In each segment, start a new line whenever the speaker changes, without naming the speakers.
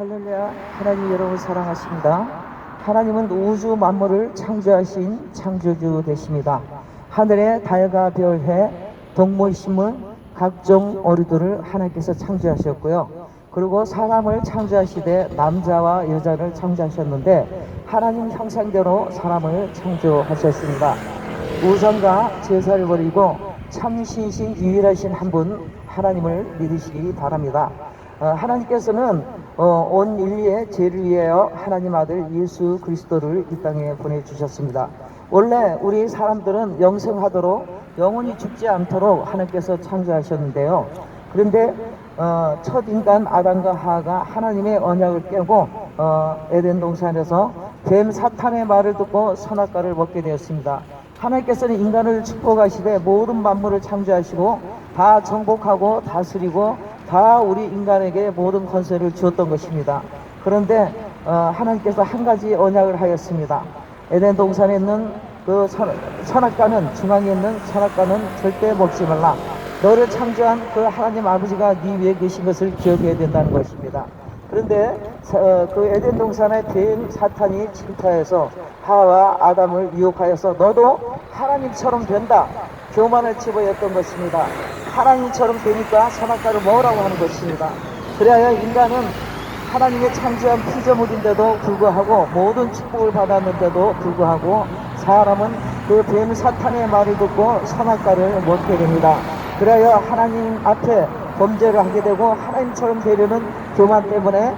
할렐루야. 하나님 여러분을 사랑하십니다. 하나님은 우주 만물을 창조하신 창조주 되십니다. 하늘의 달과 별, 해, 동물, 식물, 각종 오류들을 하나님께서 창조하셨고요. 그리고 사람을 창조하시되 남자와 여자를 창조하셨는데 하나님 형상대로 사람을 창조하셨습니다. 우상과 제사를 버리고 참신신 유일하신 한 분 하나님을 믿으시기 바랍니다. 하나님께서는 온 인류의 죄를 위하여 하나님 아들 예수 그리스도를 이 땅에 보내주셨습니다. 원래 우리 사람들은 영생하도록 영원히 죽지 않도록 하나님께서 창조하셨는데요. 그런데 첫 인간 아담과 하와가 하나님의 언약을 깨고 에덴 동산에서 뱀 사탄의 말을 듣고 선악과를 먹게 되었습니다. 하나님께서는 인간을 축복하시되 모든 만물을 창조하시고 다 정복하고 다스리고 다 우리 인간에게 모든 권세를 주었던 것입니다. 그런데 하나님께서 한 가지 언약을 하였습니다. 에덴 동산에 있는 그 선악과는, 중앙에 있는 선악과는 절대 먹지 말라. 너를 창조한 그 하나님 아버지가 네 위에 계신 것을 기억해야 된다는 것입니다. 그런데 그 에덴 동산의 뱀 사탄이 침투해서 하와 아담을 유혹하여서 너도 하나님처럼 된다, 교만을 치부했던 것입니다. 하나님처럼 되니까 선악과를 먹으라고 하는 것입니다. 그래야 인간은 하나님의 창조한 피조물인데도 불구하고 모든 축복을 받았는데도 불구하고 사람은 그 뱀 사탄의 말을 듣고 선악과를 먹게 됩니다. 그래야 하나님 앞에 범죄를 하게 되고 하나님처럼 되려는 교만 때문에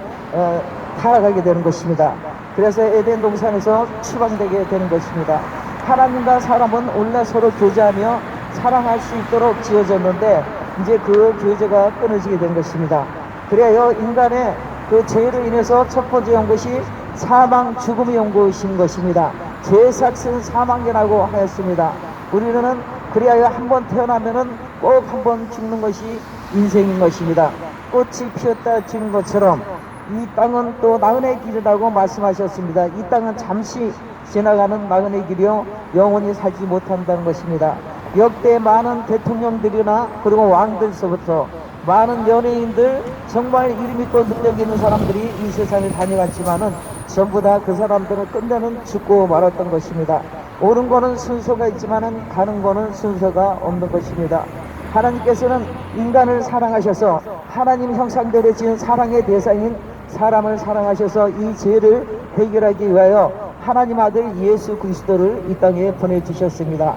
타락하게 되는 것입니다. 그래서 에덴 동산에서 추방되게 되는 것입니다. 하나님과 사람은 원래 서로 교제하며 사랑할 수 있도록 지어졌는데 이제 그 교제가 끊어지게 된 것입니다. 그래야 인간의 그 죄로 인해서 첫 번째 온 것이 사망, 죽음이 온 것인 것입니다. 죄 삭은 사망이라고 하였습니다. 우리는 그리하여 한번 태어나면은 꼭 한번 죽는 것이 인생인 것입니다. 꽃이 피었다 지는 것처럼 이 땅은 또 나그네 길이라고 말씀하셨습니다. 이 땅은 잠시 지나가는 나그네 길이요 영원히 살지 못한다는 것입니다. 역대 많은 대통령들이나 그리고 왕들서부터 많은 연예인들, 정말 이름 있고 능력 있는 사람들이 이 세상을 다녀갔지만은 전부 다 그 사람들은 끝내는 죽고 말았던 것입니다. 오는 거는 순서가 있지만은 가는 거는 순서가 없는 것입니다. 하나님께서는 인간을 사랑하셔서 하나님 형상대로 지은 사랑의 대상인 사람을 사랑하셔서 이 죄를 해결하기 위하여 하나님 아들 예수 그리스도를 이 땅에 보내주셨습니다.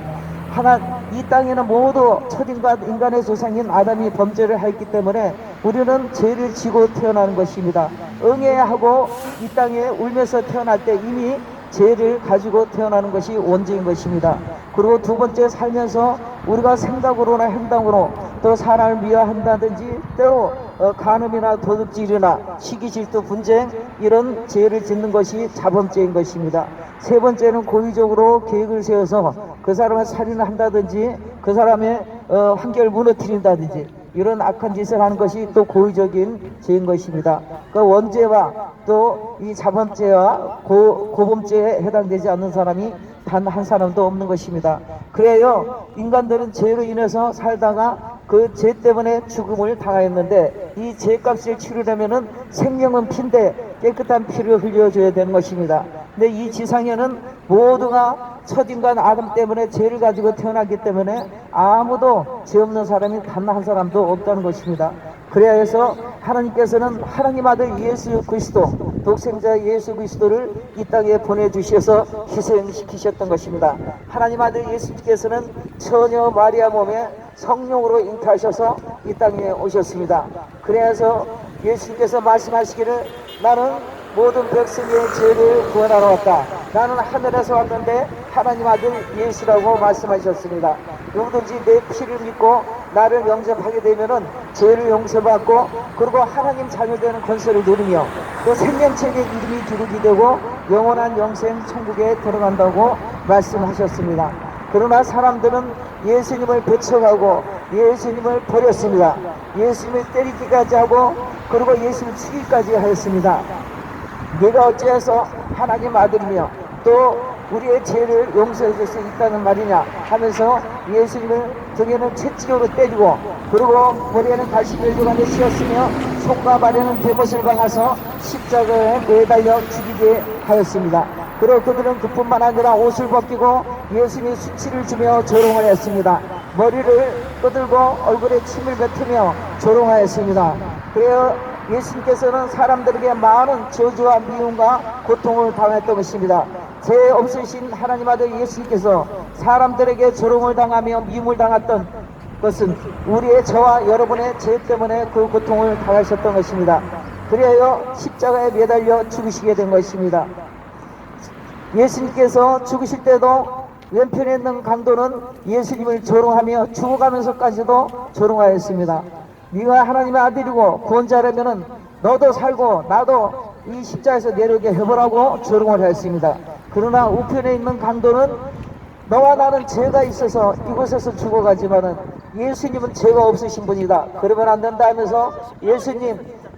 이 땅에는 모두 첫인간 인간의 조상인 아담이 범죄를 했기 때문에 우리는 죄를 지고 태어나는 것입니다. 응애하고 이 땅에 울면서 태어날 때 이미 죄를 가지고 태어나는 것이 원죄인 것입니다. 그리고 두 번째, 살면서 우리가 생각으로나 행동으로 또 사람을 미워한다든지 또 간음이나 도둑질이나 시기 질투 분쟁 이런 죄를 짓는 것이 자범죄인 것입니다. 세 번째는 고의적으로 계획을 세워서 그 사람을 살인을 한다든지 그 사람의 환경을 무너뜨린다든지 이런 악한 짓을 하는 것이 또 고의적인 죄인 것입니다. 그 원죄와 또 이 자범죄와 고범죄에 해당되지 않는 사람이 단 한 사람도 없는 것입니다. 그래요, 인간들은 죄로 인해서 살다가 그 죄 때문에 죽음을 당하였는데 이 죄값을 치르려면은 생명은 피인데 깨끗한 피를 흘려줘야 되는 것입니다. 근데 이 지상에는 모두가 첫인간 아담 때문에 죄를 가지고 태어났기 때문에 아무도 죄 없는 사람이 단 한 사람도 없다는 것입니다. 그래야 해서 하나님께서는 하나님 아들 예수 그리스도, 독생자 예수 그리스도를 이 땅에 보내주셔서 희생시키셨던 것입니다. 하나님 아들 예수께서는 처녀 마리아 몸에 성령으로 잉태하셔서 이 땅에 오셨습니다. 그래서 예수님께서 말씀하시기를 나는 모든 백성의 죄를 구원하러 왔다. 나는 하늘에서 왔는데 하나님 아들 예수라고 말씀하셨습니다. 누구든지 내 피를 믿고 나를 영접하게 되면은 죄를 용서받고 그리고 하나님 자녀되는 권세를 누리며 또 생명책의 이름이 기록이 되고 영원한 영생 천국에 들어간다고 말씀하셨습니다. 그러나 사람들은 예수님을 배척하고 예수님을 버렸습니다. 예수님을 때리기까지 하고 그리고 예수를 죽이기까지 하였습니다. 네가 어찌해서 하나님 아들이며 또 우리의 죄를 용서해 줄 수 있다는 말이냐 하면서 예수님을 등에는 채찍으로 때리고, 그리고 머리에는 다시 멸류관에 씌었으며 손과 발에는 베못을 박아서 십자가에 매달려 죽이게 하였습니다. 그리고 그들은 그뿐만 아니라 옷을 벗기고 예수님이 수치를 주며 조롱을 했습니다. 머리를 떠들고 얼굴에 침을 뱉으며 조롱하였습니다. 그래요, 예수님께서는 사람들에게 많은 저주와 미움과 고통을 당했던 것입니다. 죄 없으신 하나님 아들 예수님께서 사람들에게 조롱을 당하며 미움을 당했던 것은 우리의 저와 여러분의 죄 때문에 그 고통을 당하셨던 것입니다. 그래야 십자가에 매달려 죽으시게 된 것입니다. 예수님께서 죽으실 때도 왼편에 있는 강도는 예수님을 조롱하며 죽어가면서까지도 조롱하였습니다. 네가 하나님의 아들이고 구원자라면은 너도 살고 나도 이 십자가에서 내려오게 해보라고 조롱을 했습니다. 그러나 우편에 있는 강도는 너와 나는 죄가 있어서 이곳에서 죽어가지만은 예수님은 죄가 없으신 분이다, 그러면 안 된다 하면서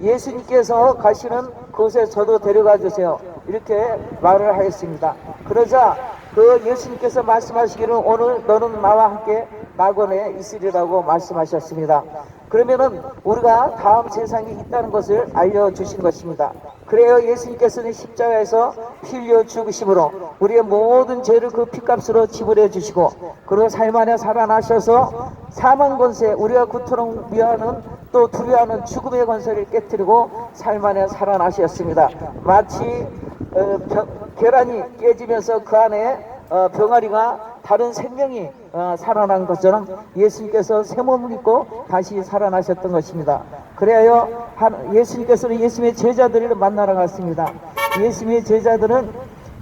예수님께서 가시는 그곳에 저도 데려가 주세요, 이렇게 말을 하였습니다. 그러자 그 예수님께서 말씀하시기를 오늘 너는 나와 함께 낙원에 있으리라고 말씀하셨습니다. 그러면은 우리가 다음 세상에 있다는 것을 알려주신 것입니다. 그래요, 예수님께서는 십자가에서 피 흘려 죽으심으로 우리의 모든 죄를 그 피값으로 지불해 주시고, 그리고 삶 안에 살아나셔서 사망 권세, 우리가 구토록 미워하는 또 두려워하는 죽음의 권세를 깨뜨리고 삶 안에 살아나셨습니다. 마치 계란이 깨지면서 그 안에 병아리가 다른 생명이 살아난 것처럼 예수님께서 새 몸을 입고 다시 살아나셨던 것입니다. 그래야 예수님께서는 예수님의 제자들을 만나러 갔습니다. 예수님의 제자들은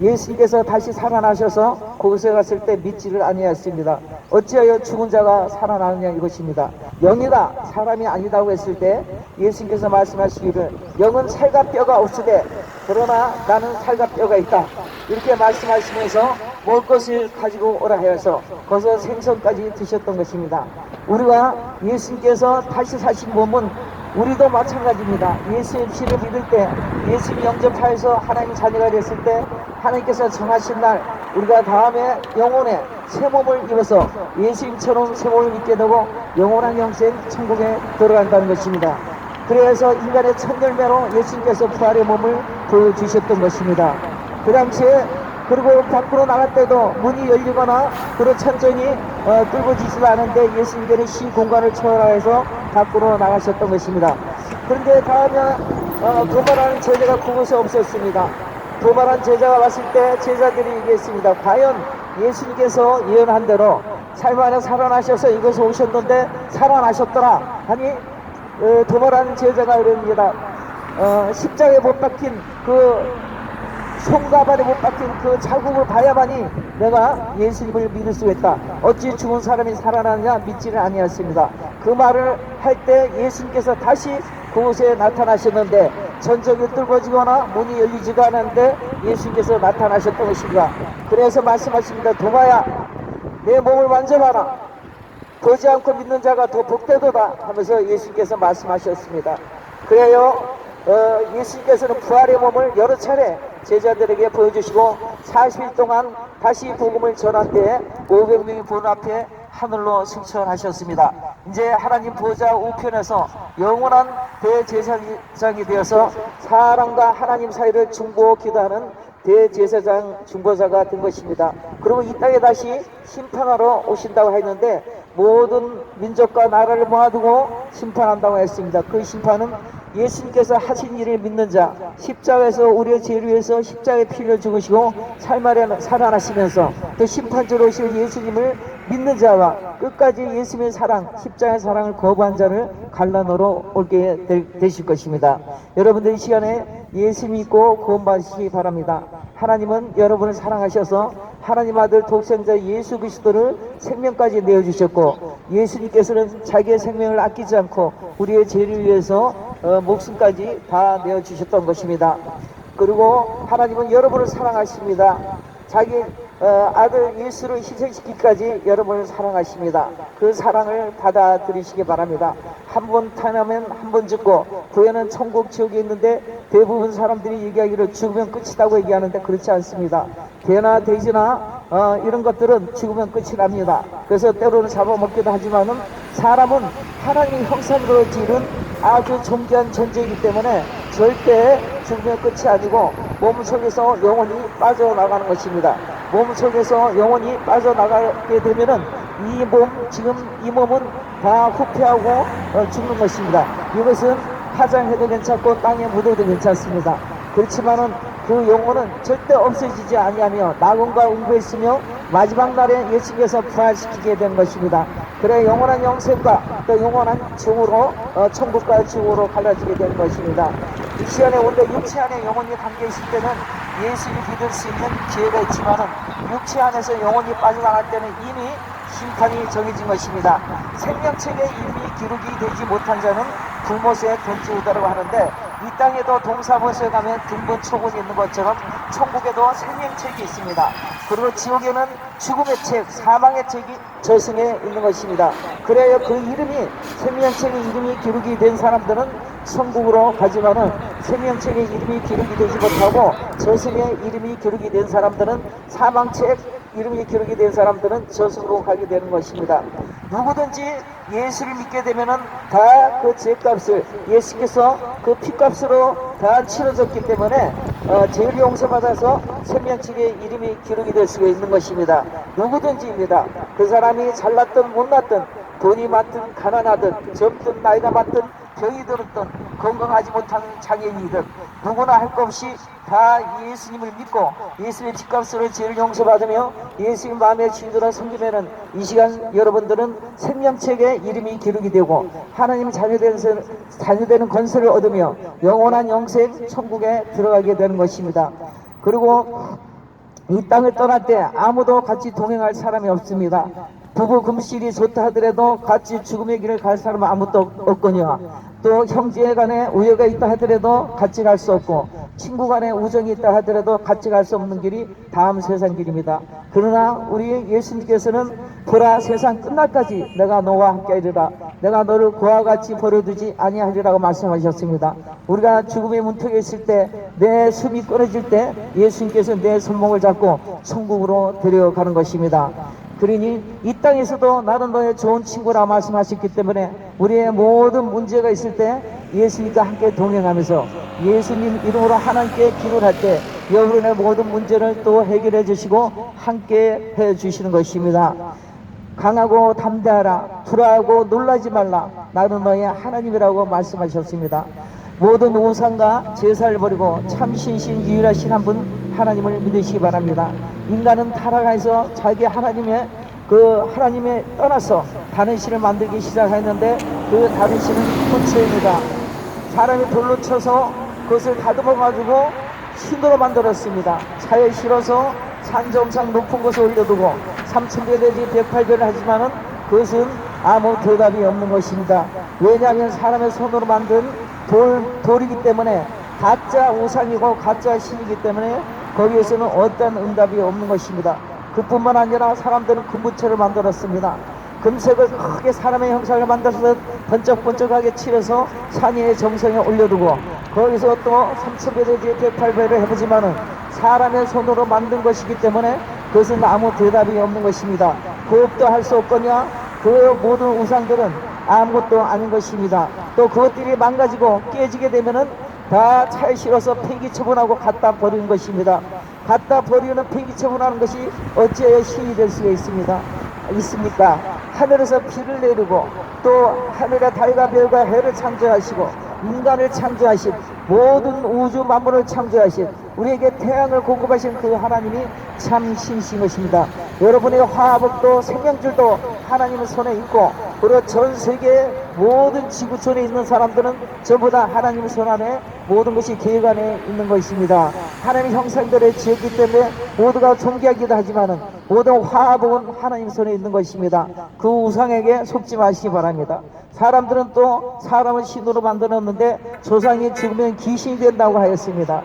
예수님께서 다시 살아나셔서 그곳에 갔을 때 믿지를 아니하였습니다. 어찌하여 죽은 자가 살아나느냐 이것입니다. 영이다 사람이 아니다고 했을 때 예수님께서 말씀하시기를 영은 살과 뼈가 없으되 그러나 나는 살과 뼈가 있다, 이렇게 말씀하시면서 먹을 것을 가지고 오라 하여서 거기서 생선까지 드셨던 것입니다. 우리가 예수님께서 다시 사신 몸은 우리도 마찬가지입니다. 예수님 신을 믿을 때, 예수님 영접하여서 하나님 자녀가 됐을 때 하나님께서 정하신 날 우리가 다음에 영혼의 새 몸을 입어서 예수님처럼 새 몸을 입게 되고 영원한 영생 천국에 들어간다는 것입니다. 그래서 인간의 첫 열매로 예수님께서 부활의 몸을 보여주셨던 것입니다. 그 당시에 그리고 밖으로 나갈 때도 문이 열리거나 그런 천정이 뚫어지지도 않은데 예수님께는 시 공간을 초월해서 밖으로 나가셨던 것입니다. 그런데 다음에 도발하는 제자가 그곳에 없었습니다. 도발한 제자가 왔을 때 제자들이 얘기했습니다. 과연 예수님께서 예언한 대로 삶 안에 살아나셔서 이곳에 오셨는데 살아나셨더라 하니 도발하는 제자가 이럽니다. 십자가에 못 박힌 손과 발에 못 박힌 그 자국을 봐야만이 내가 예수님을 믿을 수 있다. 어찌 죽은 사람이 살아나느냐 믿지를 아니하였습니다. 그 말을 할 때 예수님께서 다시 그곳에 나타나셨는데 전적이 뚫어지거나 문이 열리지가 않았는데 예수님께서 나타나셨던 것입니다. 그래서 말씀하십니다. 도마야 내 몸을 만져봐라. 보지 않고 믿는 자가 더 복되도다 하면서 예수님께서 말씀하셨습니다. 그래요, 예수님께서는 부활의 몸을 여러 차례 제자들에게 보여주시고 40일 동안 다시 복음을 전한 때에 500명이 보는 앞에 하늘로 승천하셨습니다. 이제 하나님 보좌 우편에서 영원한 대제사장이 되어서 사람과 하나님 사이를 중보 기도하는 대제사장 중보자가 된 것입니다. 그리고 이 땅에 다시 심판하러 오신다고 했는데 모든 민족과 나라를 모아두고 심판한다고 했습니다. 그 심판은 예수님께서 하신 일을 믿는 자, 십자가에서 우리의 죄를 위해서 십자가에 피를 죽으시고 삶 안에 살아나시면서 또 심판주로 오실 예수님을 믿는 자와 끝까지 예수님의 사랑, 십자가의 사랑을 거부한 자를 갈라놓으러 올게 되실 것입니다. 여러분들 이 시간에 예수 믿고 구원받으시기 바랍니다. 하나님은 여러분을 사랑하셔서 하나님 아들 독생자 예수 그리스도를 생명까지 내어주셨고 예수님께서는 자기의 생명을 아끼지 않고 우리의 죄를 위해서 목숨까지 다 내어주셨던 것입니다. 그리고 하나님은 여러분을 사랑하십니다. 자기 아들 예수를 희생시키기까지 여러분을 사랑하십니다. 그 사랑을 받아들이시기 바랍니다. 한 번 태어나면 한 번 죽고 구원은 천국 지옥에 있는데 대부분 사람들이 얘기하기를 죽으면 끝이라고 얘기하는데 그렇지 않습니다. 개나 돼지나 이런 것들은 죽으면 끝이 납니다. 그래서 때로는 잡아먹기도 하지만은 사람은 하나님의 형상으로 지은 아주 존귀한 존재이기 때문에 절대 죽으면 끝이 아니고 몸속에서 영혼이 빠져나가는 것입니다. 몸속에서 영혼이 빠져나가게 되면은 지금 이 몸은 다 후퇴하고 죽는 것입니다. 이것은 화장해도 괜찮고 땅에 묻어도 괜찮습니다. 그렇지만은 그 영혼은 절대 없어지지 아니하며 낙원과 응고했으며 마지막 날에 예수께서 부활시키게 된 것입니다. 그래 영원한 영생과 또 영원한 지옥으로 천국과 지옥으로 갈라지게 된 것입니다. 이 시간에 원래 육체 안에 영혼이 담겨 있을 때는 예수를 믿을 수 있는 기회가 있지만은 육체 안에서 영혼이 빠져나갈 때는 이미 심판이 정해진 것입니다. 생명책에 이미 기록이 되지 못한 자는 불못에 던지우다라고 하는데 이 땅에도 동사무소에 가면 등본 초본이 있는 것처럼 천국에도 생명책이 있습니다. 그리고 지옥에는 죽음의 책, 사망의 책이 저승에 있는 것입니다. 그래야 그 이름이 생명책의 이름이 기록이 된 사람들은 천국으로 가지만은 생명책의 이름이 기록이 되지 못하고 저승의 이름이 기록이 된 사람들은 사망책 이름이 기록이 된 사람들은 저승으로 가게 되는 것입니다. 누구든지 예수를 믿게 되면은 다 그 죄값을 예수께서 그 피값으로 다 치러졌기 때문에 죄를 용서받아서 생명책의 이름이 기록이 될 수가 있는 것입니다. 누구든지입니다. 그 사람이 잘났든 못났든 돈이 많든 가난하든 젊든 나이가 많든 병이 들었든 건강하지 못한 장애인이든 누구나 할 것 없이 다 예수님을 믿고 예수의 핏값으로 죄를 용서받으며 예수님 마음의 주인으로 섬기면은 이 시간 여러분들은 생명책에 이름이 기록이 되고 하나님 자녀되는 건설을 얻으며 영원한 영생 천국에 들어가게 되는 것입니다. 그리고 이 땅을 떠날 때 아무도 같이 동행할 사람이 없습니다. 부부 금실이 좋다 하더라도 같이 죽음의 길을 갈 사람은 아무도 없거니와 또 형제 간에 우애가 있다 하더라도 같이 갈 수 없고 친구 간에 우정이 있다 하더라도 같이 갈 수 없는 길이 다음 세상 길입니다. 그러나 우리 예수님께서는 보라 세상 끝날까지 내가 너와 함께하리라 내가 너를 그와 같이 버려두지 아니하리라고 말씀하셨습니다. 우리가 죽음의 문턱에 있을 때 내 숨이 끊어질 때 예수님께서 내 손목을 잡고 천국으로 데려가는 것입니다. 그러니 이 땅에서도 나는 너의 좋은 친구라 말씀하셨기 때문에 우리의 모든 문제가 있을 때 예수님과 함께 동행하면서 예수님 이름으로 하나님께 기도를 할 때 여러분의 모든 문제를 또 해결해 주시고 함께 해 주시는 것입니다. 강하고 담대하라 불화하고 놀라지 말라 나는 너의 하나님이라고 말씀하셨습니다. 모든 우상과 제사를 버리고 참 신신 유일하신 한 분 하나님을 믿으시기 바랍니다. 인간은 타락해서 자기 하나님의 떠나서 다른 신을 만들기 시작했는데 그 다른 신은 부처입니다. 사람이 돌로 쳐서 그것을 다듬어 가지고 신으로 만들었습니다. 차에 실어서 산 정상 높은 곳에 올려두고 3000배 내지 108배를 하지만은 그것은 아무 대답이 없는 것입니다. 왜냐하면 사람의 손으로 만든 돌이기 때문에 가짜 우상이고 가짜 신이기 때문에 거기에서는 어떤 응답이 없는 것입니다. 그뿐만 아니라 사람들은 금부처를 만들었습니다. 금색을 크게 사람의 형상을 만들어서 번쩍번쩍하게 칠해서 산 위의 정성에 올려두고 거기서 또 3000배 내지 108배를 해보지만은 사람의 손으로 만든 것이기 때문에 그것은 아무 대답이 없는 것입니다. 호흡도 할 수 없거냐 그 모든 우상들은 아무것도 아닌 것입니다. 또 그것들이 망가지고 깨지게 되면은 다 차에 실어서 폐기 처분하고 갖다 버리는 것입니다. 갖다 버리는 폐기 처분하는 것이 어찌하여 신이 될 수가 있습니까? 하늘에서 비를 내리고 또 하늘의 달과 별과 해를 창조하시고 인간을 창조하신 모든 우주 만물을 창조하신 우리에게 태양을 공급하신 그 하나님이 참 신이신 것입니다. 여러분의 화합도 생명줄도 하나님의 손에 있고 그리고 전 세계 모든 지구촌에 있는 사람들은 전부 다 하나님의 손 안에 모든 것이 계획 안에 있는 것입니다. 하나님의 형상들을 지었기 때문에 모두가 존귀하기도 하지만은 모든 화합은 하나님 손에 있는 것입니다. 그 우상에게 속지 마시기 바랍니다. 사람들은 또 사람을 신으로 만들었는데 조상이 죽으면 귀신이 된다고 하였습니다.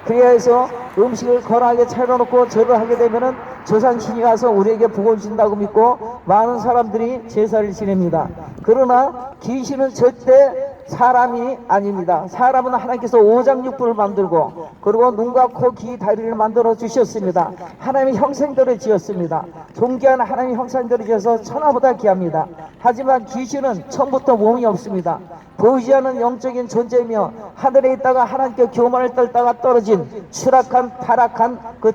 그래서 음식을 거나하게 차려놓고 절을 하게 되면은 조상신이 가서 우리에게 복을 준다고 믿고 많은 사람들이 제사를 지냅니다. 그러나 귀신은 절대 사람이 아닙니다. 사람은 하나님께서 오장육부를 만들고 그리고 눈과 코, 귀, 다리를 만들어 주셨습니다. 하나님의 형상대로 지었습니다. 존귀한 하나님의 형상대로 지어서 천하보다 귀합니다. 하지만 귀신은 처음부터 몸이 없습니다. 보이지 않는 영적인 존재이며 하늘에 있다가 하나님께 교만을 떨다가 떨어진 추락한 타락한 그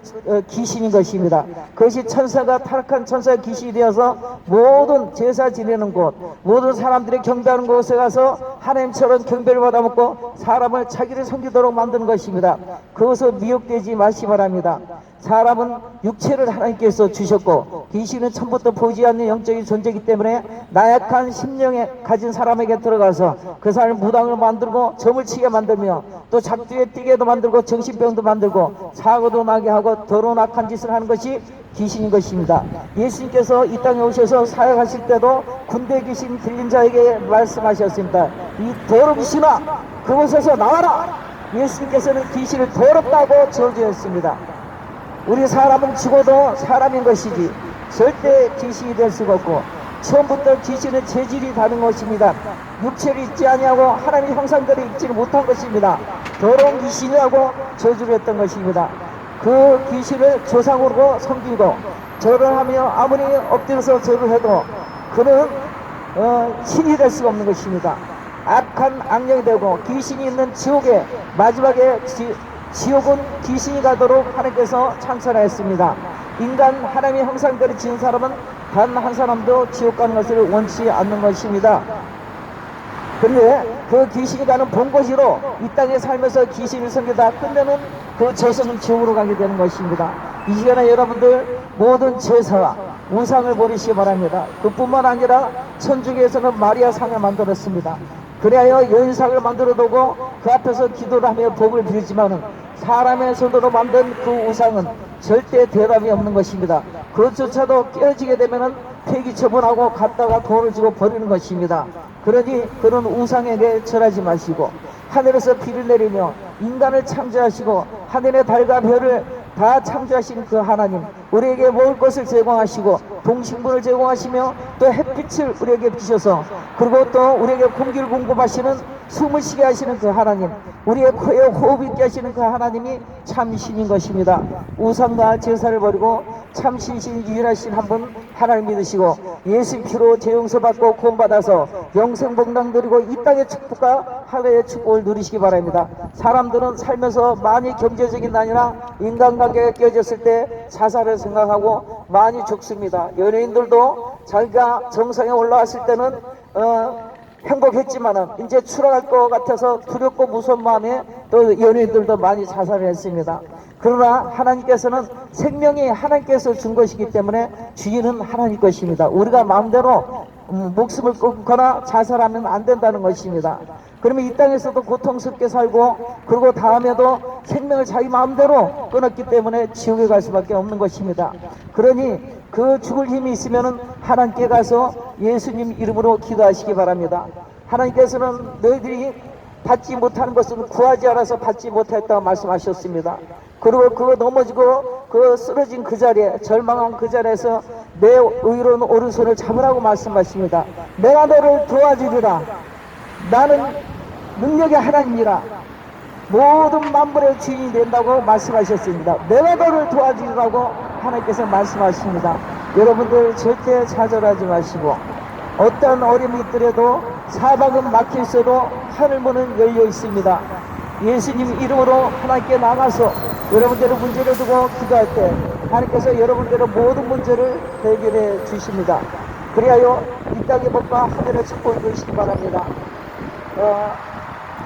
귀신인 것입니다. 그것이 천사가 타락한 천사가 귀신이 되어서 모든 제사 지내는 곳, 모든 사람들이 경배하는 곳에 가서 하나님처럼 경배를 받아먹고 사람을 자기를 섬기도록 만드는 것입니다. 그것을 미혹되지 마시기 바랍니다. 사람은 육체를 하나님께서 주셨고 귀신은 처음부터 보이지 않는 영적인 존재이기 때문에 나약한 심령에 가진 사람에게 들어가서 그 사람을 무당을 만들고 점을 치게 만들며 또 작두에 뛰게도 만들고 정신병도 만들고 사고도 나게 하고 더러운 악한 짓을 하는 것이 귀신인 것입니다. 예수님께서 이 땅에 오셔서 사역하실 때도 군대 귀신 들린 자에게 말씀하셨습니다. 이 더러운 귀신아, 그곳에서 나와라. 예수님께서는 귀신을 더럽다고 저주했습니다. 우리 사람은 죽어도 사람인 것이지 절대 귀신이 될 수가 없고 처음부터 귀신은 재질이 다른 것입니다. 육체를 입지 아니하고 하나님의 형상대로 입지를 못한 것입니다. 더러운 귀신이라고 저주를 했던 것입니다. 그 귀신을 조상으로 섬기고 절을 하며 아무리 엎드려서 절을 해도 그는 신이 될 수가 없는 것입니다. 악한 악령이 되고 귀신이 있는 지옥에 마지막에 지옥은 귀신이 가도록 하나님께서 창설하였습니다. 인간 하나님의 형상대로 지은 사람은 단 한 사람도 지옥 가는 것을 원치 않는 것입니다. 그런데 그 귀신이 가는 본고지로 이 땅에 살면서 귀신을 섬기다 끝내는 그 저승은 지옥으로 가게 되는 것입니다. 이 시간에 여러분들 모든 제사와 우상을 버리시기 바랍니다. 그뿐만 아니라 천주교에서는 마리아 상을 만들었습니다. 그래야 여인상을 만들어 두고 그 앞에서 기도를 하며 복을 빌지만은 사람의 손으로 만든 그 우상은 절대 대답이 없는 것입니다. 그것조차도 깨어지게 되면은 폐기 처분하고 갖다가 돈을 주고 버리는 것입니다. 그러니 그런 우상에게 절하지 마시고 하늘에서 비를 내리며 인간을 창조하시고 하늘의 달과 별을 다 창조하신 그 하나님, 우리에게 먹을 것을 제공하시고 동식물을 제공하시며 또 햇빛을 우리에게 비셔서 그리고 또 우리에게 공기를 공급하시는 숨을 쉬게 하시는 그 하나님, 우리의 코에 호흡 있게 하시는 그 하나님이 참 신인 것입니다. 우상과 제사를 버리고 참 신신 유일하신 한 분 하나님 믿으시고 예수 피로 죄용서받고 구원받아서 영생복락 누리고 이 땅의 축복과 하늘의 축복을 누리시기 바랍니다. 사람들은 살면서 많이 경제적인 난이나 인간관계가 깨어졌을 때 자살을 생각하고 많이 죽습니다. 연예인들도 자기가 정상에 올라왔을 때는 행복했지만은 이제 추락할 것 같아서 두렵고 무서운 마음에 또 연예인들도 많이 자살을 했습니다. 그러나 하나님께서는 생명이 하나님께서 준 것이기 때문에 주인은 하나님 것입니다. 우리가 마음대로 목숨을 끊거나 자살하면 안 된다는 것입니다. 그러면 이 땅에서도 고통스럽게 살고 그리고 다음에도 생명을 자기 마음대로 끊었기 때문에 지옥에 갈 수밖에 없는 것입니다. 그러니 그 죽을 힘이 있으면은 하나님께 가서 예수님 이름으로 기도하시기 바랍니다. 하나님께서는 너희들이 받지 못하는 것은 구하지 않아서 받지 못했다고 말씀하셨습니다. 그리고 그거 넘어지고 그 쓰러진 그 자리에 절망한 그 자리에서 내 의로운 오른손을 잡으라고 말씀하십니다. 내가 너를 도와주리라. 나는 능력의 하나님이라. 모든 만물의 주인이 된다고 말씀하셨습니다. 내가 너를 도와주리라고 하나님께서 말씀하십니다. 여러분들 절대 좌절하지 마시고 어떤 어려움이 있더라도 사방은 막혀 있어도 하늘문은 열려 있습니다. 예수님 이름으로 하나님께 나가서 여러분들의 문제를 두고 기도할 때 하나님께서 여러분들의 모든 문제를 해결해 주십니다. 그리하여 이 땅의 복과 하늘의 축복을 누리시기 바랍니다.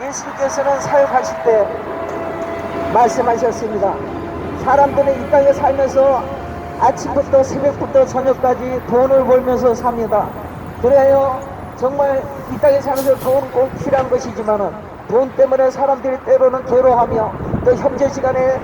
예수님께서는 사역하실 때 말씀하셨습니다. 사람들은 이 땅에 살면서 아침부터 새벽부터 저녁까지 돈을 벌면서 삽니다. 그래요. 정말 이 땅에 살면서 돈은 꼭 필요한 것이지만은 돈 때문에 사람들이 때로는 괴로워하며 또 현재 시간에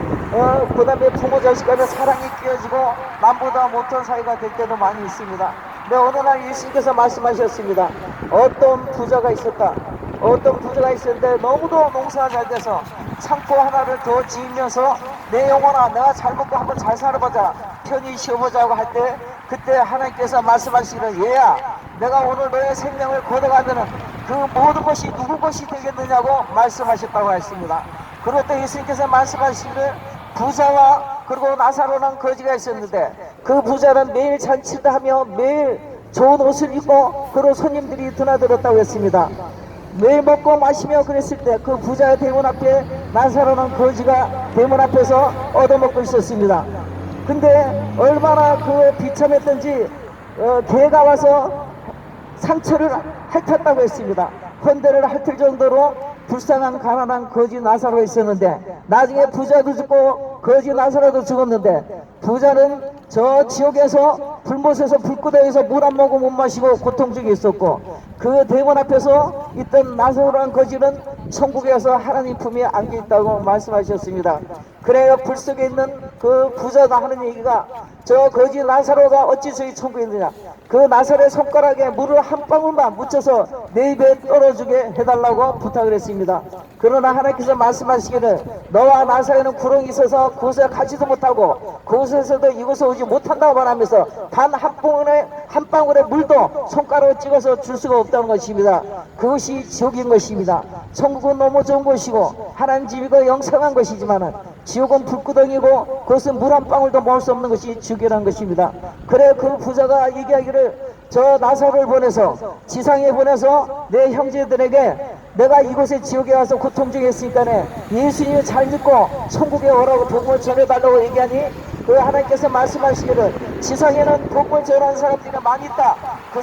그 다음에 부모 자식 간에 사랑이 끼어지고 남보다 못한 사이가 될 때도 많이 있습니다. 근데 어느 날 예수님께서 말씀하셨습니다. 어떤 부자가 있었다. 어떤 부자가 있었는데 너무도 농사가 잘 돼서 창고 하나를 더 지으면서 내 영혼아 내가 잘 먹고 한번 잘 살아보자, 편히 쉬어보자고 할 때 그때 하나님께서 말씀하시기를 얘야 내가 오늘 너의 생명을 걷어가면은 그 모든 것이 누구 것이 되겠느냐고 말씀하셨다고 했습니다. 그리고 또 예수님께서 말씀하시기를 부자와 그리고 나사로라는 거지가 있었는데 그 부자는 매일 잔치를 하며 매일 좋은 옷을 입고 그리고 손님들이 드나들었다고 했습니다. 매일 먹고 마시며 그랬을 때 그 부자의 대문 앞에 나사로는 거지가 대문 앞에서 얻어먹고 있었습니다. 근데 얼마나 그 비참했던지 개가 와서 상처를 핥았다고 했습니다. 헌대를 핥을 정도로 불쌍한 가난한 거지 나사로가 있었는데 나중에 부자도 죽고 거지 나사로도 죽었는데 부자는 저 지옥에서 불못에서 불구덩이에서 물 한 모금 못 마시고 고통 중에 있었고 그 대문 앞에서 있던 나사로라는 거지는 천국에서 하나님 품에 안겨 있다고 말씀하셨습니다. 그래요 불 속에 있는 그 부자가 하는 얘기가 저 거지 나사로가 어찌 저희 천국에 있느냐, 그 나사로의 손가락에 물을 한 방울만 묻혀서 내 입에 떨어주게 해달라고 부탁을 했습니다. 그러나 하나님께서 말씀하시기를 너와 나사로는 구렁이 있어서 그곳에 가지도 못하고 그곳에서도 이곳에 오지 못한다고 말하면서 단 한 방울의 물도 손가락으로 찍어서 줄 수가 없다는 것입니다. 그것이 지옥인 것입니다. 천국은 너무 좋은 것이고 하나님 집이고 영생한 것이지만은 지옥은 불구덩이고 그것은 물 한 방울도 먹을 수 없는 것이 지옥이라는 것입니다. 그래 그 부자가 얘기하기를 저 나사로를 보내서 지상에 보내서 내 형제들에게 내가 이곳에 지옥에 와서 고통 중에 있으니까 예수님을 잘 믿고 천국에 오라고 복음을 전해달라고 얘기하니 그 하나님께서 말씀하시기를 지상에는 복음을 전하는 사람들이 많이 있다. 그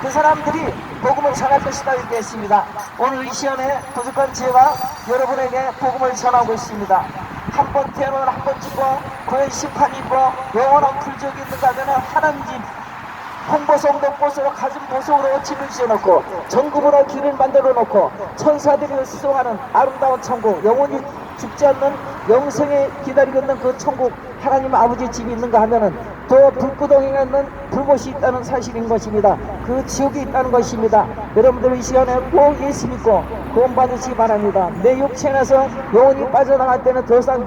사람들이 복음을 전할 것이다 얘기했습니다. 오늘 이 시간에 부족한 제가 여러분에게 복음을 전하고 있습니다. 한 번 태어나면 한 번 죽고 구원 심판이 있고 영원한 불족이 있는가 하면 하나님 집 홍보성도 꽃으로 가진 보석으로 집을 지어놓고 정금으로 길을 만들어 놓고 천사들이 수송하는 아름다운 천국, 영원히 죽지 않는 영생에 기다리고 있는 그 천국 하나님 아버지 집이 있는가 하면은 또 불구덩이가 있는 불못이 있다는 사실인 것입니다. 그 지옥이 있다는 것입니다. 여러분들 이 시간에 꼭 예수 믿고 구원 받으시기 바랍니다. 내 육체에서 영혼이 빠져나갈 때는 더 이상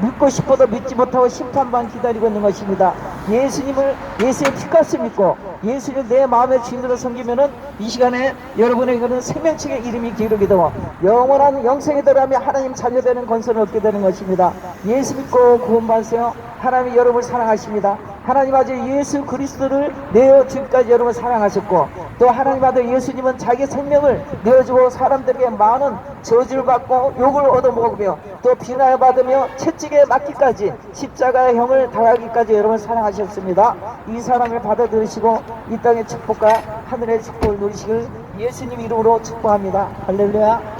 믿고 싶어도 믿지 못하고 심판만 기다리고 있는 것입니다. 예수의 피값을 믿고 예수를 내 마음의 주인으로 섬기면은 이 시간에 여러분에게는 생명책의 이름이 기록이 되고 영원한 영생에 들어가며 하나님 자녀되는 건설을 얻게 되는 것입니다. 예수 믿고 구원받으세요. 하나님이 여러분을 사랑하십니다. 하나님 아들 예수 그리스도를 내어 지금까지 여러분을 사랑하셨고 또 하나님 아들 예수님은 자기 생명을 내어주고 사람들에게 많은 저주를 받고 욕을 얻어먹으며 또 비난을 받으며 채찍에 맞기까지 십자가의 형을 당하기까지 여러분을 사랑하셨습니다. 이 사랑을 받아들이시고 이 땅의 축복과 하늘의 축복을 누리시길 예수님 이름으로 축복합니다. 할렐루야.